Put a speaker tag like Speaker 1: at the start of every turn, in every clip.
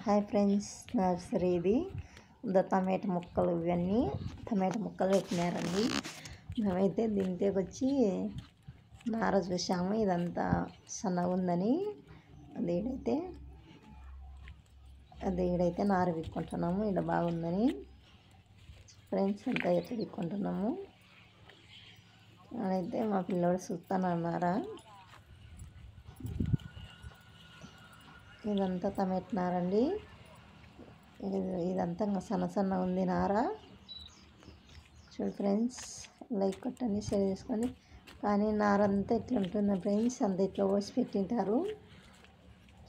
Speaker 1: Hi friends, nursery ఇది టమాటా ముక్కలు. ఇవన్నీ టమాటా ముక్కలు పెట్టినారండి. మేమైతే దీంట్లోకి వచ్చి నార చూసాము, ఇదంతా సన్నగా ఉందని. ఈడైతే నార విక్కుంటున్నాము. ఇక్కడ బాగుందని ఫ్రెండ్స్ అంతా ఎట్లా విక్కుంటున్నాము. అదైతే మా పిల్లోడు చూస్తానన్నారా. ఇదంతా టమాటా నారండి. ఇదంతా సన్న ఉంది నార. చూడు ఫ్రెండ్స్, లైక్ కొట్టండి, షేర్ చేసుకొని. కానీ నార అంతా ఎట్లా ఉంటుంది ఫ్రెండ్స్, అంతా ఇట్లా పోసి పెట్టింటారు.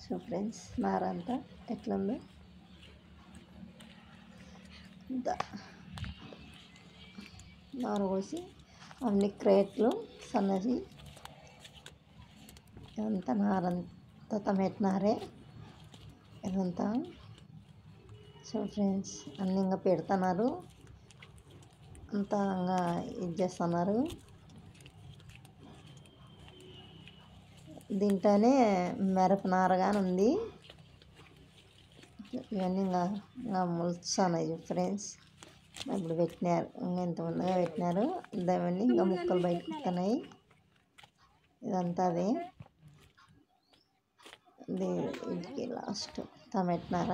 Speaker 1: సో ఫ్రెండ్స్, నార అంతా ఎట్లుందో ఇంత నార పోసి అన్ని క్రేట్లు సన్నది. ఇదంతా నారంతా టమాటా నారే ఇదంతా. సో ఫ్రెండ్స్, అన్నీ ఇంకా పెడుతున్నారు, అంతా ఇంకా ఇది చేస్తున్నారు. దీంట్లోనే మిరపనారగానే ఉంది. ఇవన్నీ ఇంకా మొలుస్తున్నాయి ఫ్రెండ్స్. ఇప్పుడు పెట్టినారు, ఇంకా ఇంత ముందుగా పెట్టినారు. ఇవన్నీ ఇంకా ముక్కలు బయటకు వస్తున్నాయి. ఇదంతా అదే ఇంటికి లాస్ట్ టమాటా నార.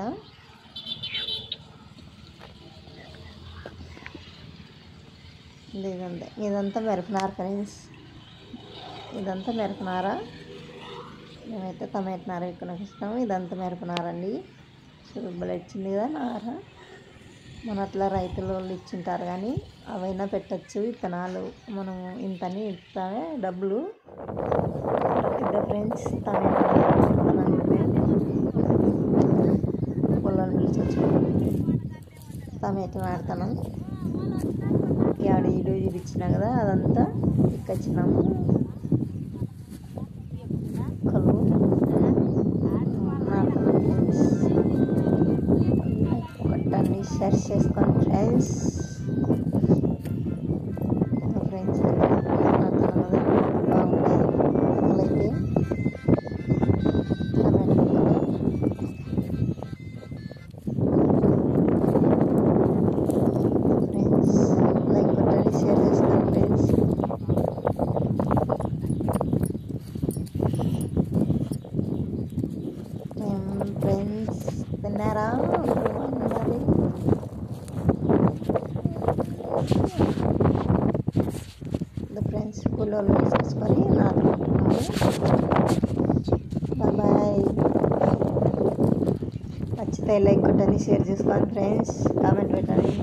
Speaker 1: ఇదంతా మిరపనార ఫ్రెండ్స్, ఇదంతా మిరపనార. మేమైతే టమాటా నార ఇక్కడ ఇస్తాము. ఇదంతా మిరపనార అండి. సుబ్బలు ఇచ్చింది కదా నార. మన అట్లా రైతుల వాళ్ళు ఇచ్చింటారు, కానీ అవైనా పెట్టచ్చు విత్తనాలు. మనం ఇంతని ఇస్తామే డబ్బులు. ఇద్ద ఫ్రెండ్స్, టమాటా పొలాలు పిలిచి వచ్చి టమాటా నాడుతున్నాం. ఈడు చూపించినా కదా, అదంతా ఇక్కొచ్చినాము. కలువు కొట్టండి, షేర్ చేసుకోండి ఫ్రెండ్స్. ఫ్రెండ్స్ బాగుంటాయి ముక్కలైతే. ఫ్రెండ్స్, లైక్ కొట్టండి, షేర్ చేసుకోండి ఫ్రెండ్స్. ఫ్రెండ్స్ తిన్నారా? మరి ఫ్రెండ్స్, కూలోళ్ళు తీసుకొని నాటుకుంటున్నాము. బాయ్. నచ్చితే లైక్ కొట్టండి, షేర్ చేసుకోండి ఫ్రెండ్స్, కామెంట్ పెట్టండి.